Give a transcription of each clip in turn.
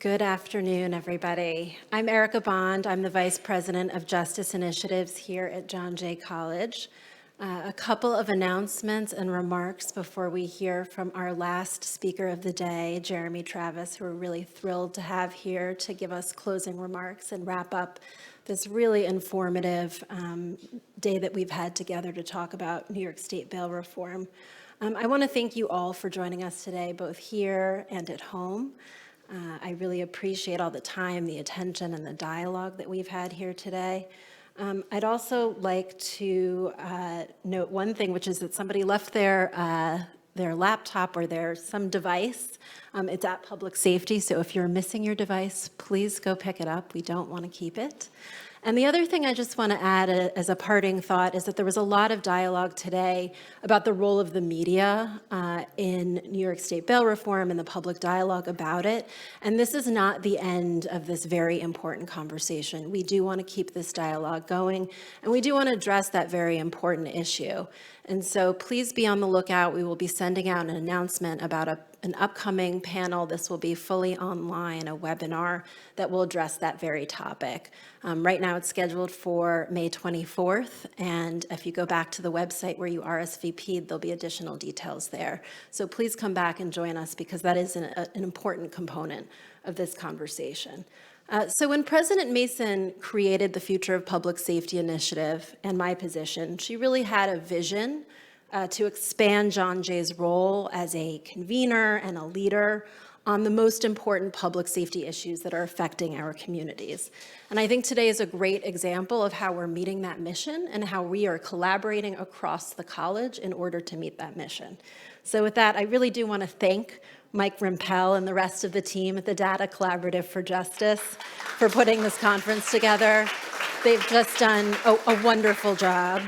Good afternoon, everybody. I'm Erica Bond. I'm the Vice President of Justice Initiatives here at John Jay College. A couple of announcements and remarks before we hear from our last speaker of the day, Jeremy Travis, who we're really thrilled to have here to give us closing remarks and wrap up this really informative day that we've had together to talk about New York State bail reform. I want to thank you all for joining us today, both here and at home. I really appreciate all the time, the attention, and the dialogue that we've had here today. I'd also like to note one thing, which is that somebody left their laptop or some device. It's at Public Safety, so if you're missing your device, please go pick it up. We don't want to keep it. And the other thing I just want to add as a parting thought is that there was a lot of dialogue today about the role of the media in New York State bail reform and the public dialogue about it. And this is not the end of this very important conversation. We do want to keep this dialogue going, and we do want to address that very important issue. And so please be on the lookout. We will be sending out an announcement about an upcoming panel. This will be fully online, a webinar that will address that very topic. Right now it's scheduled for May 24th, and if you go back to the website where you RSVP'd, there'll be additional details there. So please come back and join us because that is an important component of this conversation. So when President Mason created the Future of Public Safety Initiative and my position, she really had a vision to expand John Jay's role as a convener and a leader on the most important public safety issues that are affecting our communities. And I think today is a great example of how we're meeting that mission and how we are collaborating across the college in order to meet that mission. So with that, I really do want to thank Mike Rimpel and the rest of the team at the Data Collaborative for Justice for putting this conference together. They've just done a wonderful job.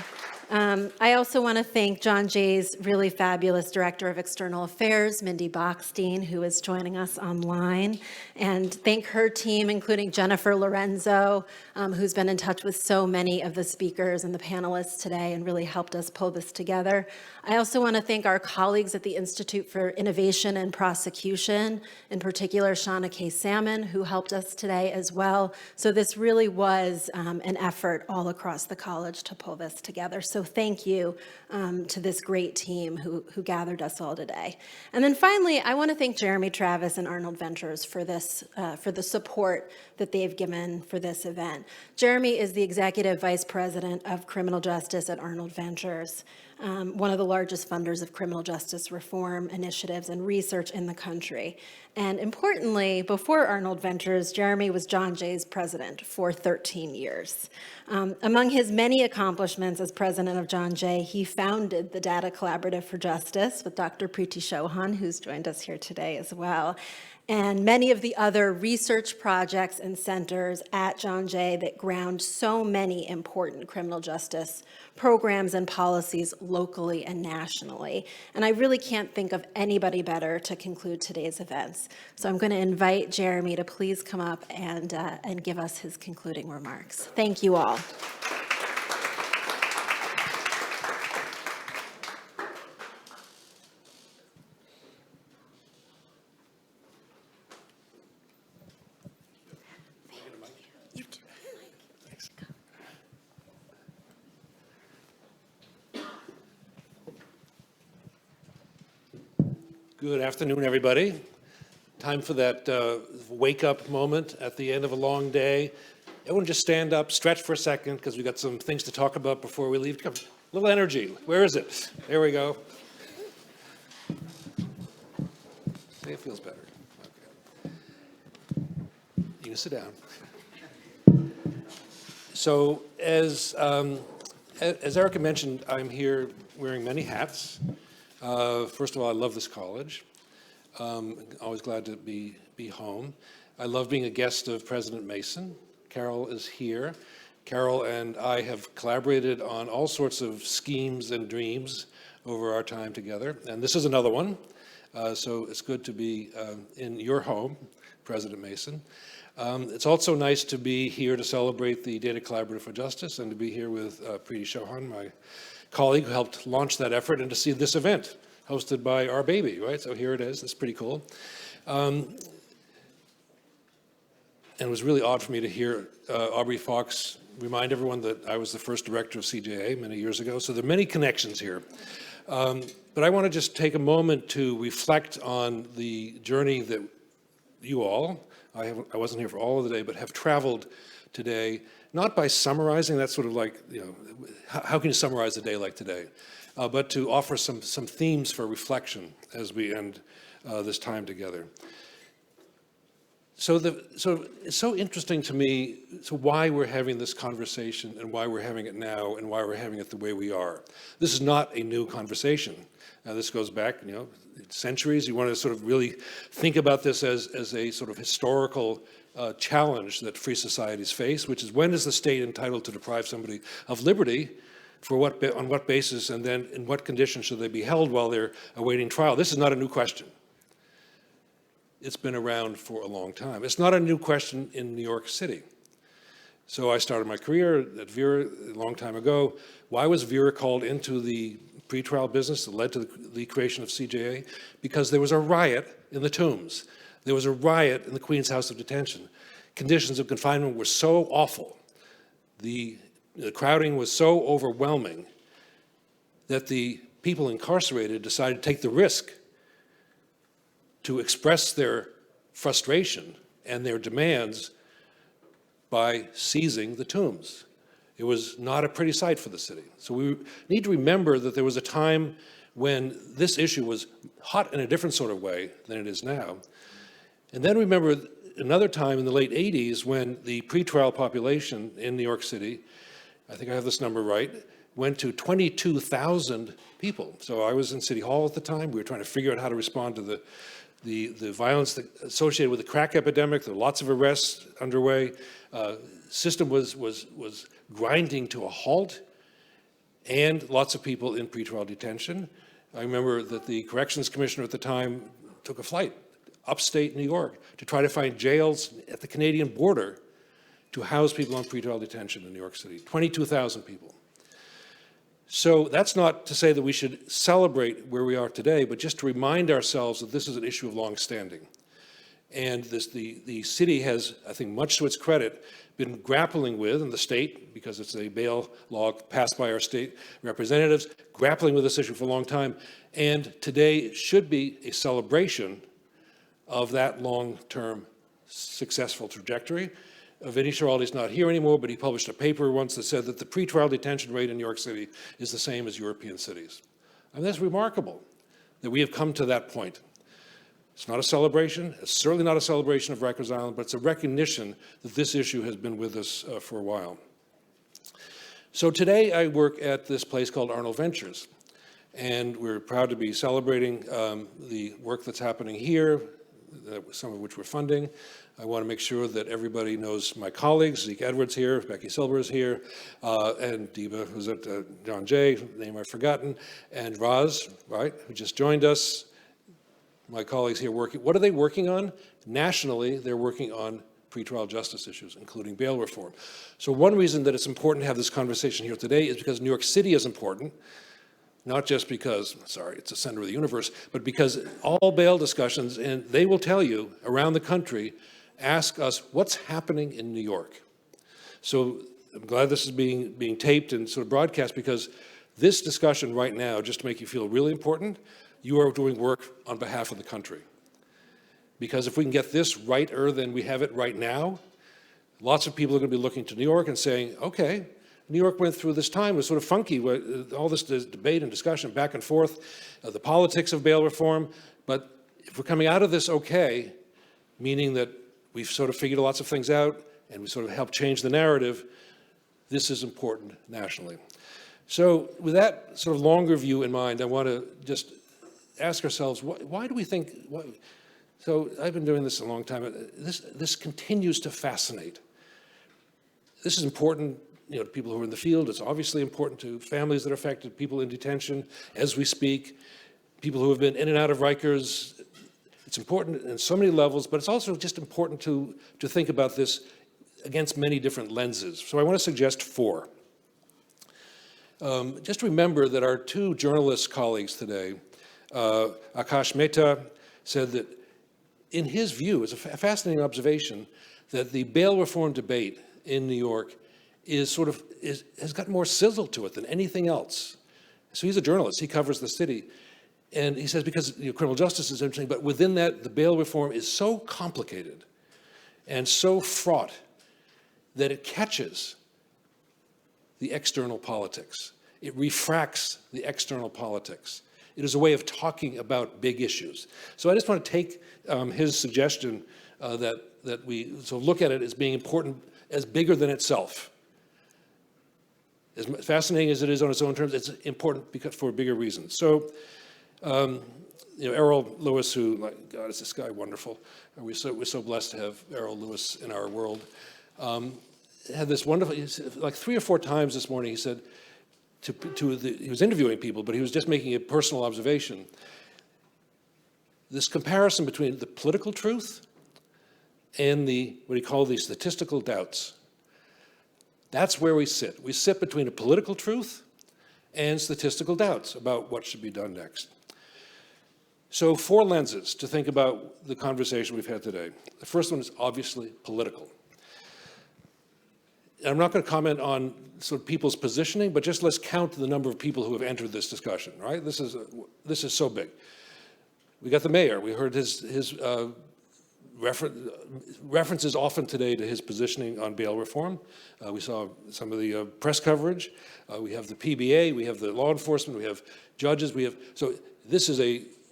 I also want to thank John Jay's really fabulous Director of External Affairs, Mindy Bockstein, who is joining us online, and thank her team, including Jennifer Lorenzo, who's been in touch with so many of the speakers and the panelists today and really helped us pull this together. I also want to thank our colleagues at the Institute for Innovation and Prosecution, in particular Shauna K. Salmon, who helped us today as well. So this really was an effort all across the college to pull this together. So thank you to this great team who gathered us all today. And then finally, I want to thank Jeremy Travis and Arnold Ventures for the support that they've given for this event. Jeremy is the Executive Vice President of Criminal Justice at Arnold Ventures, one of the largest funders of criminal justice reform initiatives and research in the country. And importantly, before Arnold Ventures, Jeremy was John Jay's president for 13 years. Among his many accomplishments as president of John Jay, he founded the Data Collaborative for Justice with Dr. Preeti Chauhan, who's joined us here today as well, and many of the other research projects and centers at John Jay that ground so many important criminal justice programs and policies locally and nationally. And I really can't think of anybody better to conclude today's events. So I'm going to invite Jeremy to please come up and give us his concluding remarks. Thank you all. Good afternoon, everybody. Time for that wake-up moment at the end of a long day. Everyone just stand up, stretch for a second, because we've got some things to talk about before we leave. Come, a little energy. Where is it? There we go. See, it feels better. Okay. You can sit down. So, as Erica mentioned, I'm here wearing many hats. First of all, I love this college. Always glad to be home. I love being a guest of President Mason. Carol is here. Carol and I have collaborated on all sorts of schemes and dreams over our time together, and this is another one. So it's good to be in your home, President Mason. It's also nice to be here to celebrate the Data Collaborative for Justice and to be here with Preeti Chauhan, my colleague who helped launch that effort, and to see this event hosted by our baby, right? So here it is. It's pretty cool. And it was really odd for me to hear Aubrey Fox remind everyone that I was the first director of CJA many years ago. So there are many connections here. But I want to just take a moment to reflect on the journey that you all, I wasn't here for all of the day, but have traveled today, not by summarizing, that's sort of like, how can you summarize a day like today? But to offer some themes for reflection as we end this time together. So it's so interesting to me, so why we're having this conversation and why we're having it now and why we're having it the way we are. This is not a new conversation. This goes back, centuries. You want to sort of really think about this as a sort of historical challenge that free societies face, which is when is the state entitled to deprive somebody of liberty, on what basis, and then in what conditions should they be held while they're awaiting trial? This is not a new question. It's been around for a long time. It's not a new question in New York City. So I started my career at Vera a long time ago. Why was Vera called into the pretrial business that led to the creation of CJA? Because there was a riot in the Tombs. There was a riot in the Queen's House of Detention. Conditions of confinement were so awful, the crowding was so overwhelming that the people incarcerated decided to take the risk to express their frustration and their demands by seizing the Tombs. It was not a pretty sight for the city. So we need to remember that there was a time when this issue was hot in a different sort of way than it is now. And then remember another time in the late 80s when the pretrial population in New York City, I think I have this number right, went to 22,000 people. So I was in City Hall at the time. We were trying to figure out how to respond to the violence associated with the crack epidemic. There were lots of arrests underway. System was grinding to a halt, and lots of people in pretrial detention. I remember that the corrections commissioner at the time took a flight upstate New York to try to find jails at the Canadian border to house people on pretrial detention in New York City. 22,000 people. So that's not to say that we should celebrate where we are today, but just to remind ourselves that this is an issue of long standing. And the city has, I think much to its credit, been grappling with, and the state, because it's a bail law passed by our state representatives, grappling with this issue for a long time. And today should be a celebration of that long-term successful trajectory. Vinnie Schiraldi's not here anymore, but he published a paper once that said that the pretrial detention rate in New York City is the same as European cities. I mean, that's remarkable that we have come to that point. It's not a celebration. It's certainly not a celebration of Rikers Island, but it's a recognition that this issue has been with us for a while. So today I work at this place called Arnold Ventures, and we're proud to be celebrating the work that's happening here, some of which we're funding. I want to make sure that everybody knows my colleagues. Zeke Edwards here, Becky Silver is here, and Deba, who's at John Jay, name I've forgotten, and Roz, right, who just joined us. My colleagues here working. What are they working on? Nationally, they're working on pretrial justice issues, including bail reform. So one reason that it's important to have this conversation here today is because New York City is important, not just because, sorry, it's the center of the universe, but because all bail discussions, and they will tell you around the country, ask us what's happening in New York. So I'm glad this is being taped and sort of broadcast, because this discussion right now, just to make you feel really important, you are doing work on behalf of the country. Because if we can get this righter than we have it right now, lots of people are going to be looking to New York and saying, okay, New York went through this time, it was sort of funky, all this debate and discussion back and forth, the politics of bail reform, but if we're coming out of this okay, meaning that we've sort of figured lots of things out and we sort of helped change the narrative, this is important nationally. So with that sort of longer view in mind, I want to just ask ourselves, why do we think, so I've been doing this a long time, this continues to fascinate. This is important, to people who are in the field. It's obviously important to families that are affected, people in detention as we speak, people who have been in and out of Rikers. It's important in so many levels, but it's also just important to think about this against many different lenses. So I want to suggest 4. Just remember that our 2 journalist colleagues today, Akash Mehta, said that in his view, it's a fascinating observation, that the bail reform debate in New York has got more sizzle to it than anything else. So he's a journalist, he covers the city. And he says because criminal justice is interesting, but within that, the bail reform is so complicated and so fraught that it catches the external politics. It refracts the external politics. It is a way of talking about big issues. So I just want to take his suggestion that we sort of look at it as being important, as bigger than itself. As fascinating as it is on its own terms, it's important because for bigger reasons. So, Errol Lewis, who, my God, is this guy wonderful? We're so blessed to have Errol Lewis in our world. Had this wonderful, like 3 or 4 times this morning, he said, he was interviewing people, but he was just making a personal observation. This comparison between the political truth and what he called the statistical doubts. That's where we sit. We sit between a political truth and statistical doubts about what should be done next. So 4 lenses to think about the conversation we've had today. The first one is obviously political. I'm not going to comment on sort of people's positioning, but just let's count the number of people who have entered this discussion, right? This is so big. We got the mayor. We heard his references often today to his positioning on bail reform. We saw some of the press coverage. We have the PBA. We have the law enforcement. We have judges. So this is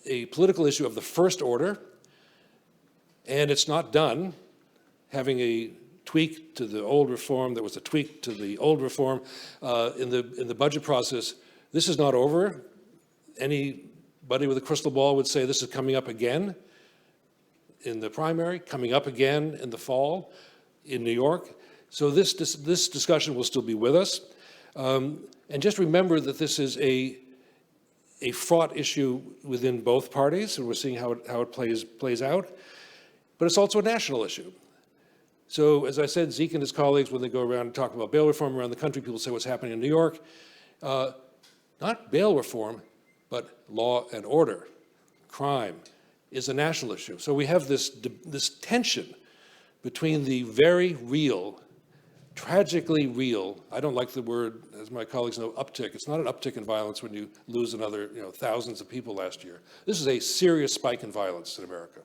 a political issue of the first order, and it's not done having a tweak to the old reform. There was a tweak to the old reform in the budget process. This is not over. Anybody with a crystal ball would say this is coming up again in the primary, coming up again in the fall in New York. So this discussion will still be with us. And just remember that this is a fraught issue within both parties, and we're seeing how it plays out. But it's also a national issue. So as I said, Zeke and his colleagues, when they go around and talk about bail reform around the country, people say what's happening in New York. Not bail reform, but law and order, crime, is a national issue. So we have this tension between the very real, tragically real, I don't like the word, as my colleagues know, uptick. It's not an uptick in violence when you lose another, thousands of people last year. This is a serious spike in violence in America.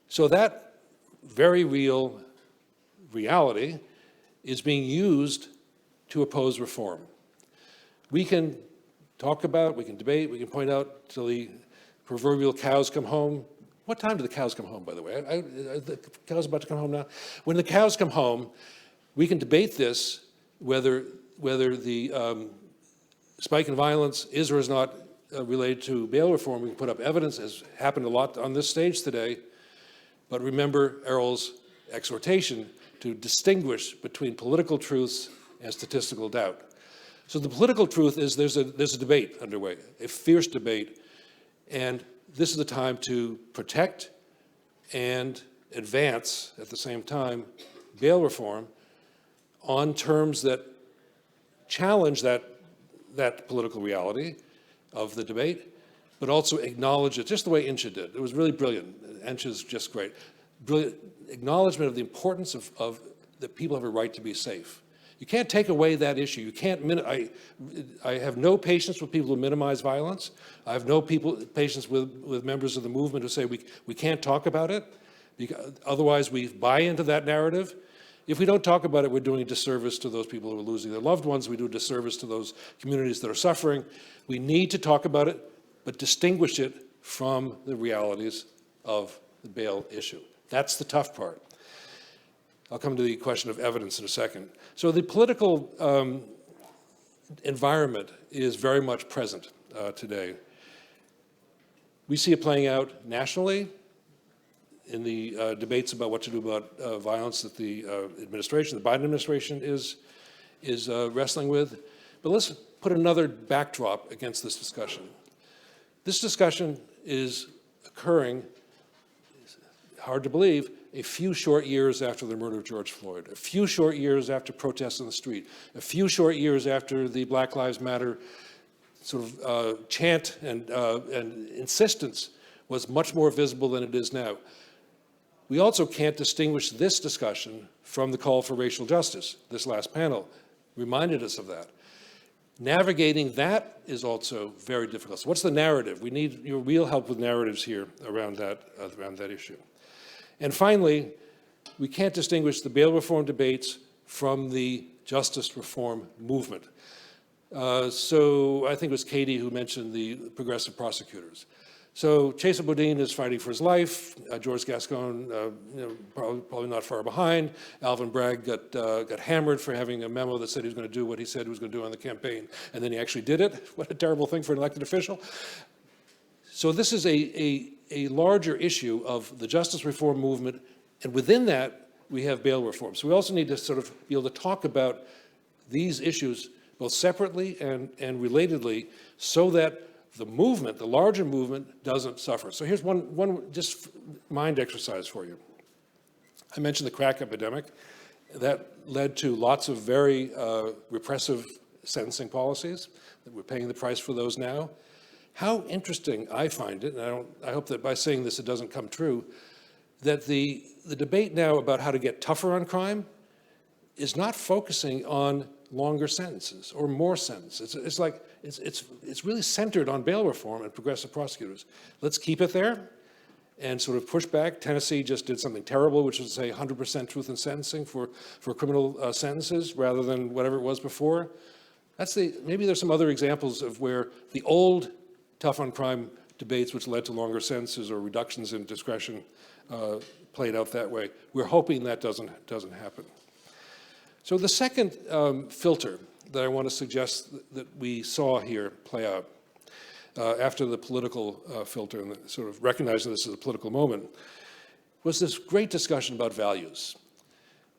So that very real reality is being used to oppose reform. We can talk about, we can debate, we can point out till the proverbial cows come home. What time do the cows come home, by the way? Are the cows about to come home now? When the cows come home, we can debate this, whether the spike in violence is or is not related to bail reform. We can put up evidence, as happened a lot on this stage today. But remember Errol's exhortation to distinguish between political truths and statistical doubt. So the political truth is there's a debate underway, a fierce debate, and this is the time to protect and advance at the same time bail reform on terms that challenge that political reality of the debate, but also acknowledge it, just the way Incha did. It was really brilliant. Incha's just great. Brilliant acknowledgement of the importance of that people have a right to be safe. You can't take away that issue. You can't, I have no patience with people who minimize violence. I have no patience with members of the movement who say we can't talk about it, because otherwise we buy into that narrative. If we don't talk about it, we're doing a disservice to those people who are losing their loved ones. We do a disservice to those communities that are suffering. We need to talk about it, but distinguish it from the realities of the bail issue. That's the tough part. I'll come to the question of evidence in a second. So the political environment is very much present today. We see it playing out nationally in the debates about what to do about violence that the administration, the Biden administration is wrestling with. But let's put another backdrop against this discussion. This discussion is occurring, hard to believe, a few short years after the murder of George Floyd, a few short years after protests on the street, a few short years after the Black Lives Matter sort of chant and insistence was much more visible than it is now. We also can't distinguish this discussion from the call for racial justice. This last panel reminded us of that. Navigating that is also very difficult. So what's the narrative? We need your real help with narratives here around that issue. And finally, we can't distinguish the bail reform debates from the justice reform movement. So I think it was Katie who mentioned the progressive prosecutors. So Chesa Boudin is fighting for his life. George Gascon, probably not far behind. Alvin Bragg got hammered for having a memo that said he was going to do what he said he was going to do on the campaign, and then he actually did it. What a terrible thing for an elected official. So this is a larger issue of the justice reform movement, and within that, we have bail reform. So we also need to sort of be able to talk about these issues both separately and relatedly so that the movement, the larger movement, doesn't suffer. So here's one just mind exercise for you. I mentioned the crack epidemic. That led to lots of very repressive sentencing policies. We're paying the price for those now. How interesting I find it, and I hope that by saying this it doesn't come true, that the debate now about how to get tougher on crime is not focusing on longer sentences or more sentences. It's really centered on bail reform and progressive prosecutors. Let's keep it there and sort of push back. Tennessee just did something terrible, which was to say 100% truth in sentencing for criminal sentences rather than whatever it was before. Maybe there's some other examples of where the old tough on crime debates, which led to longer sentences or reductions in discretion, played out that way. We're hoping that doesn't happen. So the second filter that I want to suggest that we saw here play out after the political filter and sort of recognizing this as a political moment was this great discussion about values.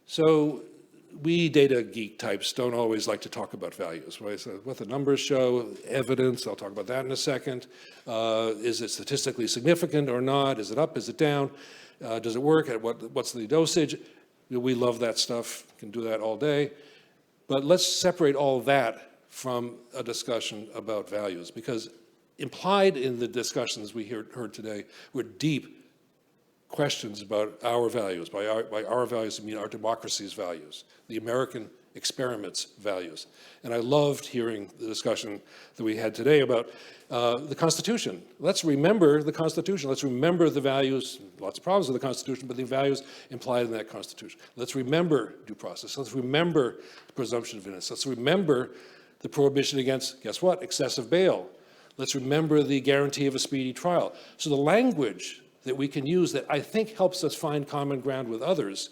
So we data geek types don't always like to talk about values, right? So what the numbers show, evidence, I'll talk about that in a second. Is it statistically significant or not? Is it up, is it down? Does it work? What's the dosage? We love that stuff, can do that all day. But let's separate all that from a discussion about values, because implied in the discussions we heard today were deep questions about our values. By our values, I mean our democracy's values, the American experiment's values. And I loved hearing the discussion that we had today about the Constitution. Let's remember the Constitution. Let's remember the values, lots of problems with the Constitution, but the values implied in that Constitution. Let's remember due process. Let's remember the presumption of innocence. Let's remember the prohibition against, guess what, excessive bail. Let's remember the guarantee of a speedy trial. So the language that we can use that I think helps us find common ground with others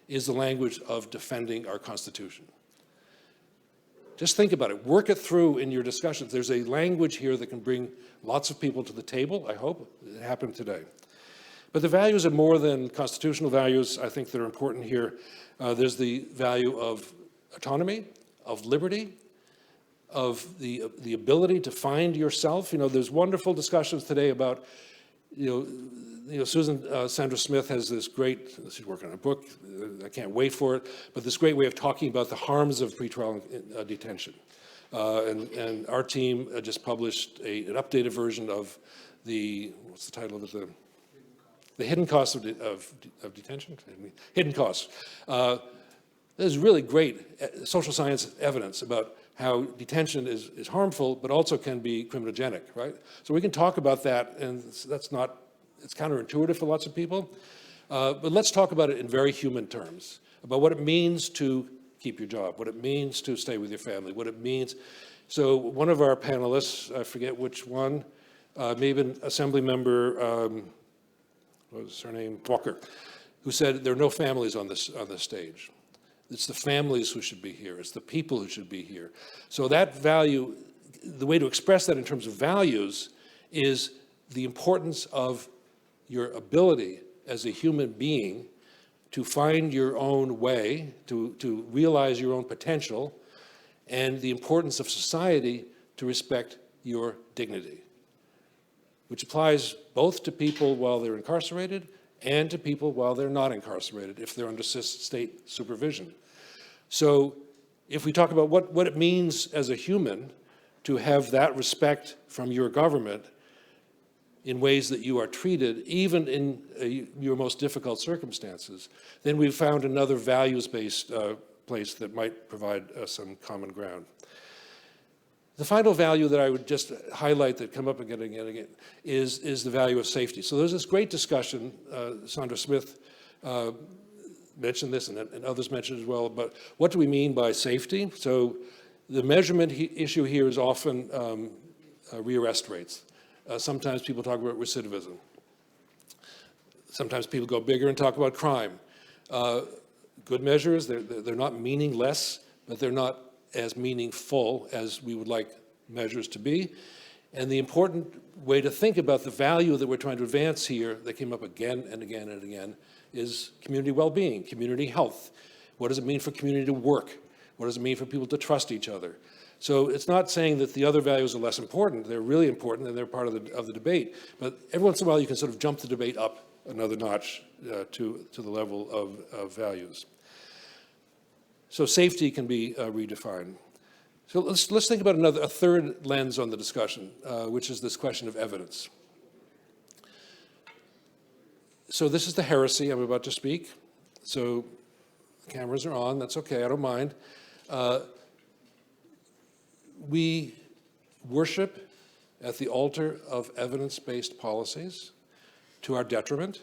is the language of defending our Constitution. Just think about it. Work it through in your discussions. There's a language here that can bring lots of people to the table, I hope. It happened today. But the values are more than constitutional values, I think, that are important here. There's the value of autonomy, of liberty, of the ability to find yourself. There's wonderful discussions today about, Susan Sandra Smith has this great, she's working on a book, I can't wait for it, but this great way of talking about the harms of pretrial detention. And our team just published an updated version of what's the title of it? The hidden costs of detention? Hidden costs. There's really great social science evidence about how detention is harmful, but also can be criminogenic, right? So we can talk about that, and it's counterintuitive for lots of people. But let's talk about it in very human terms, about what it means to keep your job, what it means to stay with your family, what it means. So one of our panelists, I forget which one, maybe an assembly member, what was her name, Walker, who said there are no families on this stage. It's the families who should be here. It's the people who should be here. So that value, the way to express that in terms of values is the importance of your ability as a human being to find your own way, to realize your own potential, and the importance of society to respect your dignity, which applies both to people while they're incarcerated and to people while they're not incarcerated, if they're under state supervision. So if we talk about what it means as a human to have that respect from your government, in ways that you are treated, even in your most difficult circumstances, then we've found another values-based place that might provide some common ground. The final value that I would just highlight that come up again and again is the value of safety. So there's this great discussion, Sandra Smith mentioned this and others mentioned as well, but what do we mean by safety? So the measurement issue here is often rearrest rates. Sometimes people talk about recidivism. Sometimes people go bigger and talk about crime. Good measures, they're not meaningless, but they're not as meaningful as we would like measures to be. And the important way to think about the value that we're trying to advance here, that came up again and again and again, is community well-being, community health. What does it mean for community to work? What does it mean for people to trust each other? So it's not saying that the other values are less important. They're really important, and they're part of the debate. But every once in a while, you can sort of jump the debate up another notch to the level of values. So safety can be redefined. So let's think about a third lens on the discussion, which is this question of evidence. So this is the heresy I'm about to speak. So the cameras are on. That's okay. I don't mind. We worship at the altar of evidence-based policies to our detriment.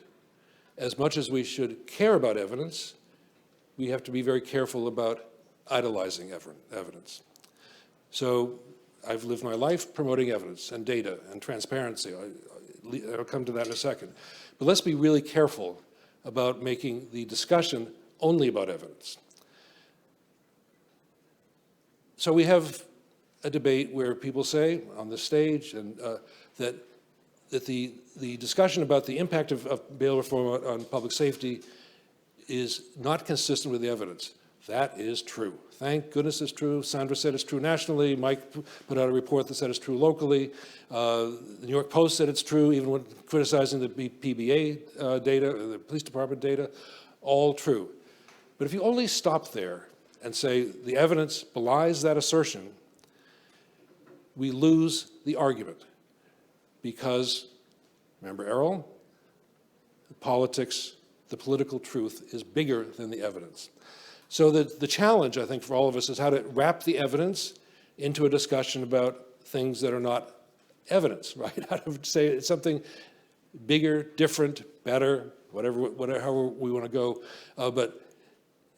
As much as we should care about evidence, we have to be very careful about idolizing evidence. So I've lived my life promoting evidence and data and transparency. I'll come to that in a second. But let's be really careful about making the discussion only about evidence. So we have a debate where people say on the stage and that the discussion about the impact of bail reform on public safety is not consistent with the evidence. That is true. Thank goodness it's true. Sandra said it's true nationally. Mike put out a report that said it's true locally. The New York Post said it's true, even when criticizing the PBA data, the police department data, all true. But if you only stop there and say the evidence belies that assertion, we lose the argument. Because, remember Errol, politics, the political truth is bigger than the evidence. So the challenge, I think, for all of us is how to wrap the evidence into a discussion about things that are not evidence, right? How to say it's something bigger, different, better, however we want to go. But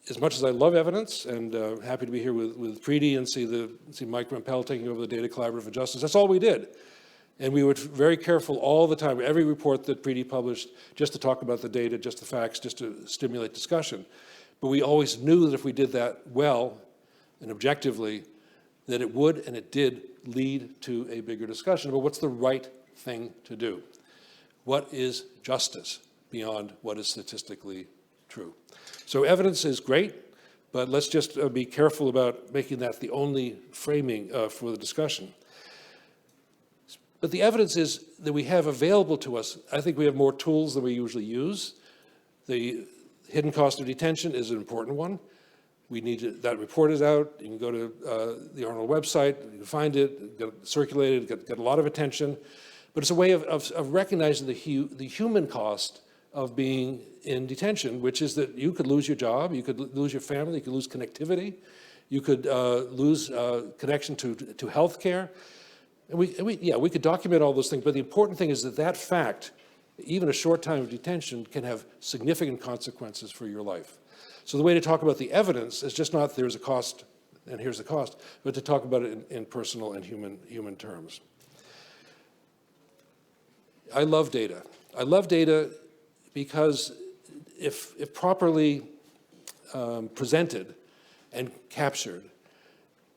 as much as I love evidence, and happy to be here with Preeti and see Mike Rempel taking over the Data Collaborative for Justice, that's all we did. And we were very careful all the time, every report that Preeti published, just to talk about the data, just the facts, just to stimulate discussion. But we always knew that if we did that well and objectively, that it would and it did lead to a bigger discussion about what's the right thing to do. What is justice beyond what is statistically true? So evidence is great, but let's just be careful about making that the only framing for the discussion. But the evidence is that we have available to us. I think we have more tools than we usually use. The hidden cost of detention is an important one. We need to, that report is out. You can go to the Arnold website, you can find it, get it circulated, get a lot of attention. But it's a way of recognizing the human cost of being in detention, which is that you could lose your job, you could lose your family, you could lose connectivity, you could lose connection to health care. And we could document all those things, but the important thing is that fact, even a short time of detention, can have significant consequences for your life. So the way to talk about the evidence is just not there's a cost and here's the cost, but to talk about it in personal and human terms. I love data. I love data because if properly presented and captured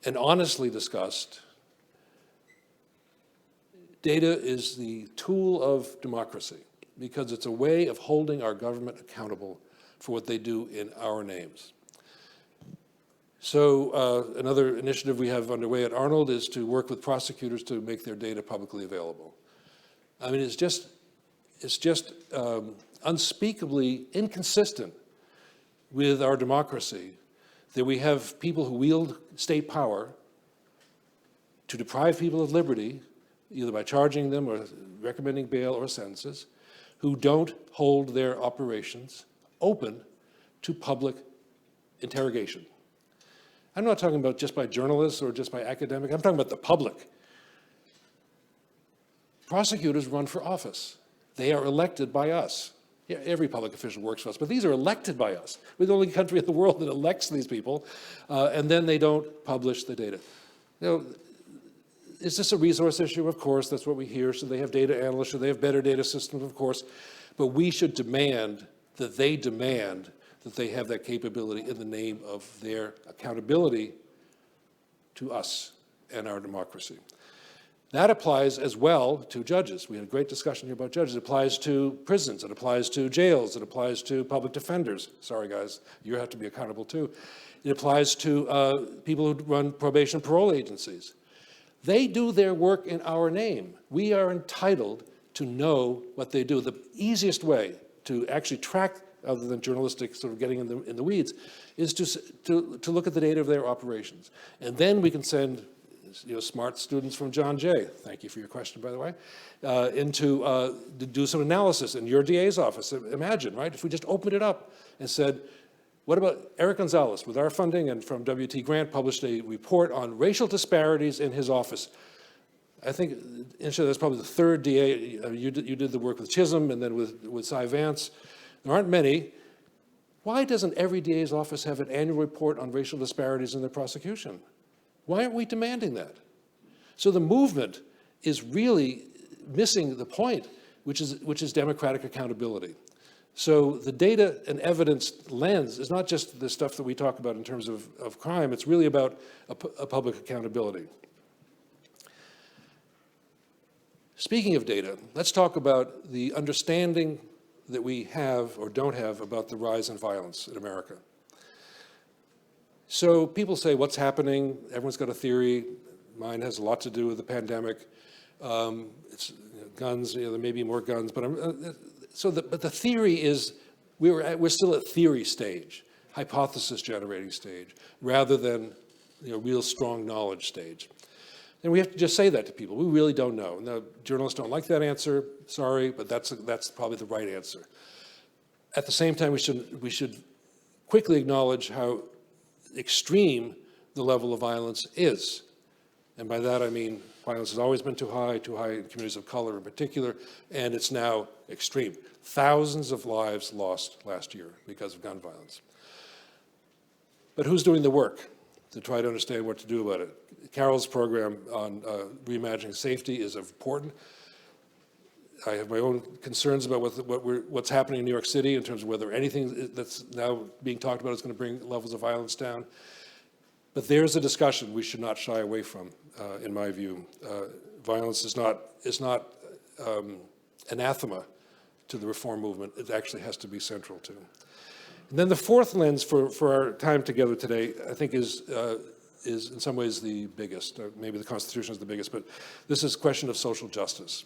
and honestly discussed, data is the tool of democracy because it's a way of holding our government accountable for what they do in our names. So another initiative we have underway at Arnold is to work with prosecutors to make their data publicly available. I mean, it's just unspeakably inconsistent with our democracy that we have people who wield state power to deprive people of liberty either by charging them or recommending bail or sentences, who don't hold their operations open to public interrogation. I'm not talking about just by journalists or just by academics. I'm talking about the public. Prosecutors run for office. They are elected by us. Yeah, every public official works for us, but these are elected by us. We're the only country in the world that elects these people, and then they don't publish the data. Is this a resource issue? Of course, that's what we hear. Should they have data analysts? Should they have better data systems? Of course. But we should demand that they have that capability in the name of their accountability to us and our democracy. That applies as well to judges. We had a great discussion here about judges. It applies to prisons. It applies to jails. It applies to public defenders. Sorry, guys, you have to be accountable too. It applies to people who run probation and parole agencies. They do their work in our name. We are entitled to know what they do. The easiest way to actually track, other than journalistic sort of getting in the weeds, is to look at the data of their operations. And then we can send smart students from John Jay, thank you for your question, by the way, to do some analysis in your DA's office. Imagine, right, if we just opened it up and said, what about Eric Gonzalez, with our funding and from WT Grant, published a report on racial disparities in his office. I think, Insha, that's probably the third DA. You did the work with Chisholm and then with Cy Vance. There aren't many. Why doesn't every DA's office have an annual report on racial disparities in their prosecution? Why aren't we demanding that? So the movement is really missing the point, which is democratic accountability. So the data and evidence lens is not just the stuff that we talk about in terms of crime, it's really about a public accountability. Speaking of data, let's talk about the understanding that we have or don't have about the rise in violence in America. So people say, what's happening? Everyone's got a theory. Mine has a lot to do with the pandemic. It's guns, there may be more guns, but but the theory is we're still at theory stage, hypothesis generating stage, rather than real strong knowledge stage. And we have to just say that to people. We really don't know. Now, journalists don't like that answer. Sorry, but that's probably the right answer. At the same time, we should quickly acknowledge how extreme the level of violence is. And by that I mean violence has always been too high in communities of color in particular, and it's now extreme. Thousands of lives lost last year because of gun violence. But who's doing the work to try to understand what to do about it? Carol's program on reimagining safety is important. I have my own concerns about what's happening in New York City in terms of whether anything that's now being talked about is going to bring levels of violence down. But there's a discussion we should not shy away from, in my view. Violence is not anathema to the reform movement. It actually has to be central to. And then the fourth lens for our time together today, I think, is in some ways the biggest. Maybe the Constitution is the biggest, but this is a question of social justice.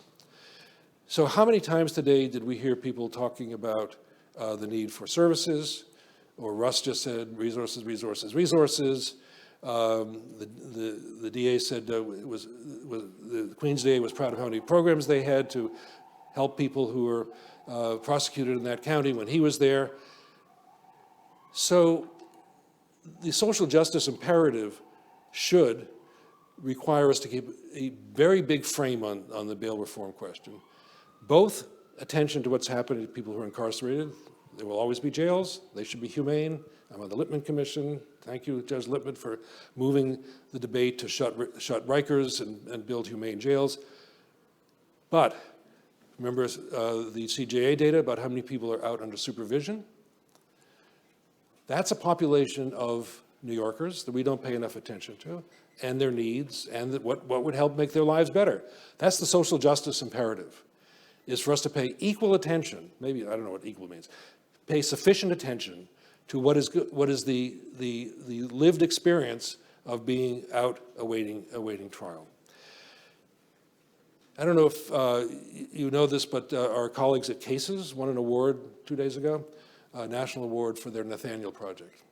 So how many times today did we hear people talking about the need for services, or Russ just said resources, resources, resources. The DA said the Queen's DA was proud of how many programs they had to help people who were prosecuted in that county when he was there. So the social justice imperative should require us to keep a very big frame on the bail reform question. Both attention to what's happening to people who are incarcerated. There will always be jails. They should be humane. I'm on the Lippman Commission. Thank you, Judge Lippman, for moving the debate to shut Rikers and build humane jails. But remember the CJA data about how many people are out under supervision? That's a population of New Yorkers that we don't pay enough attention to, and their needs, and what would help make their lives better. That's the social justice imperative, is for us to pay equal attention, maybe, I don't know what equal means, pay sufficient attention to what is the lived experience of being out awaiting trial. I don't know if you know this, but our colleagues at CASES won an award 2 days ago, a national award for their Nathaniel Project.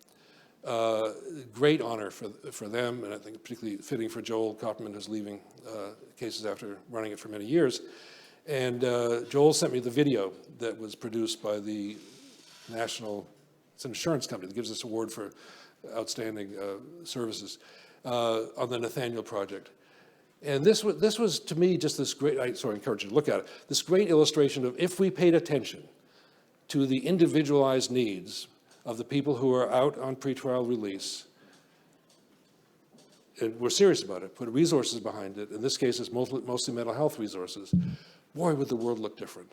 Great honor for them, and I think particularly fitting for Joel Kopperman, who's leaving Cases after running it for many years. And Joel sent me the video that was produced by the National, it's an insurance company that gives this award for outstanding services on the Nathaniel Project. And this was to me just this great, I encourage you to look at it, this great illustration of if we paid attention to the individualized needs of the people who are out on pretrial release, and we're serious about it, put resources behind it, in this case it's mostly mental health resources, boy, would the world look different.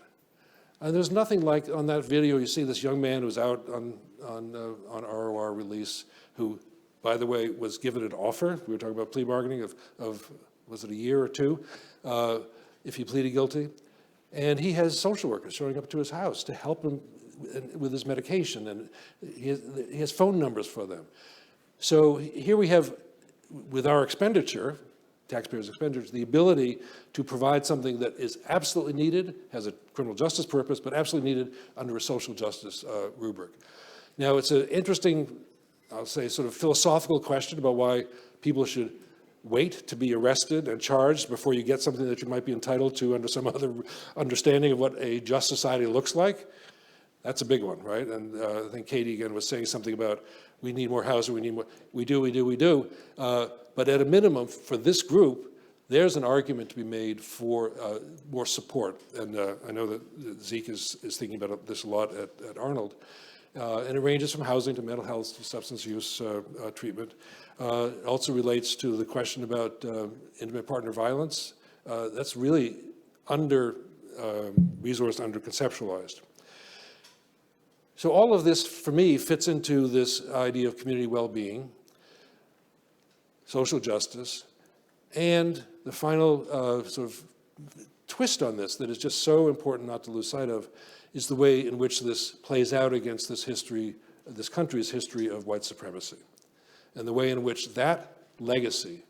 And there's nothing like, on that video, you see this young man who's out on ROR release, who, by the way, was given an offer, we were talking about plea bargaining, of was it a year or two, if he pleaded guilty. And he has social workers showing up to his house to help him with his medication, and he has phone numbers for them. So here we have, with our expenditure, taxpayers' expenditures, the ability to provide something that is absolutely needed, has a criminal justice purpose, but absolutely needed under a social justice rubric. Now, it's an interesting, I'll say, sort of philosophical question about why people should wait to be arrested and charged before you get something that you might be entitled to under some other understanding of what a just society looks like. That's a big one, right? And I think Katie again was saying something about we need more housing, we need more, we do. But at a minimum, for this group, there's an argument to be made for more support. And I know that Zeke is thinking about this a lot at Arnold. And it ranges from housing to mental health to substance use treatment. It also relates to the question about intimate partner violence. That's really under-resourced, under-conceptualized. So all of this, for me, fits into this idea of community well-being, social justice, and the final sort of twist on this that is just so important not to lose sight of is the way in which this plays out against this history, this country's history of white supremacy, and the way in which that legacy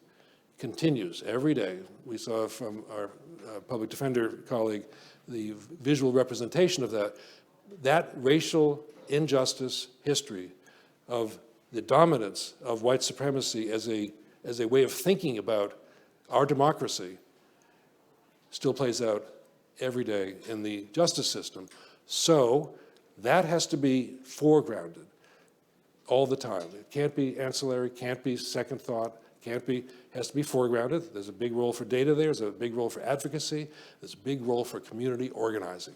continues every day. We saw from our public defender colleague the visual representation of that racial injustice history of the dominance of white supremacy as a way of thinking about our democracy still plays out every day in the justice system. So that has to be foregrounded all the time. It can't be ancillary, can't be second thought, has to be foregrounded. There's a big role for data there, there's a big role for advocacy, there's a big role for community organizing.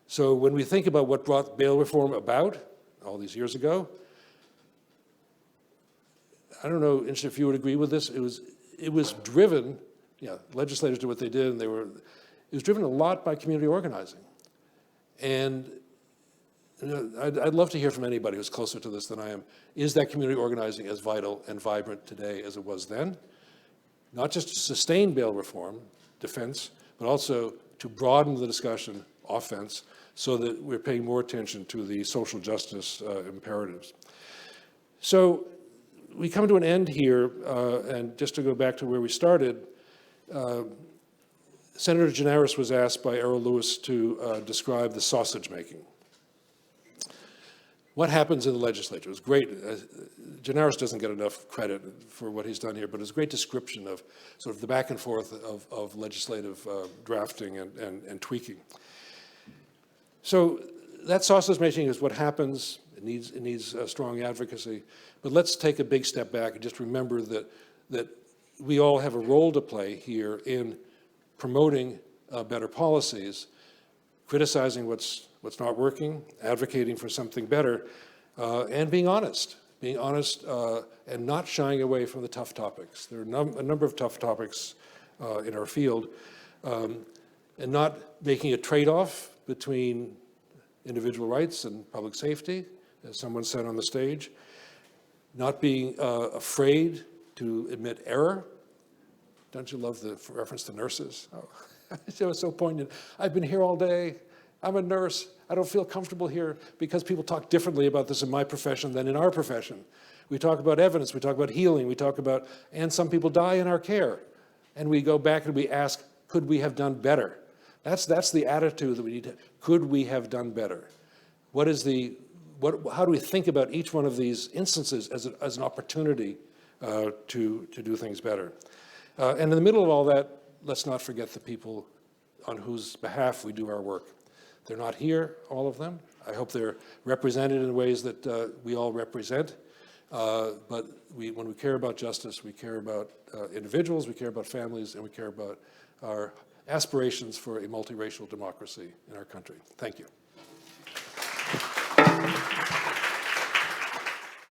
So when we think about what brought bail reform about all these years ago, I don't know, if you would agree with this, it was driven, legislators did what they did, and it was driven a lot by community organizing. And I'd love to hear from anybody who's closer to this than I am. Is that community organizing as vital and vibrant today as it was then? Not just to sustain bail reform, defense, but also to broaden the discussion, offense, so that we're paying more attention to the social justice imperatives. So we come to an end here, and just to go back to where we started, Senator Gianaris was asked by Errol Lewis to describe the sausage making. What happens in the legislature? It was great. Gianaris doesn't get enough credit for what he's done here, but it's a great description of sort of the back and forth of legislative drafting and tweaking. So that sausage making is what happens. It needs strong advocacy. But let's take a big step back and just remember that we all have a role to play here in promoting better policies, criticizing what's not working, advocating for something better, and being honest and not shying away from the tough topics. There are a number of tough topics in our field, and not making a trade-off between individual rights and public safety, as someone said on the stage, not being afraid to admit error. Don't you love the reference to nurses? Oh, it was so poignant. I've been here all day. I'm a nurse. I don't feel comfortable here because people talk differently about this in my profession than in our profession. We talk about evidence, we talk about healing, and some people die in our care. And we go back and we ask, could we have done better? That's the attitude that we need to, could we have done better? What how do we think about each one of these instances as an opportunity to do things better? And in the middle of all that, let's not forget the people on whose behalf we do our work. They're not here, all of them. I hope they're represented in ways that we all represent. But when we care about justice, we care about individuals, we care about families, and we care about our aspirations for a multiracial democracy in our country. Thank you.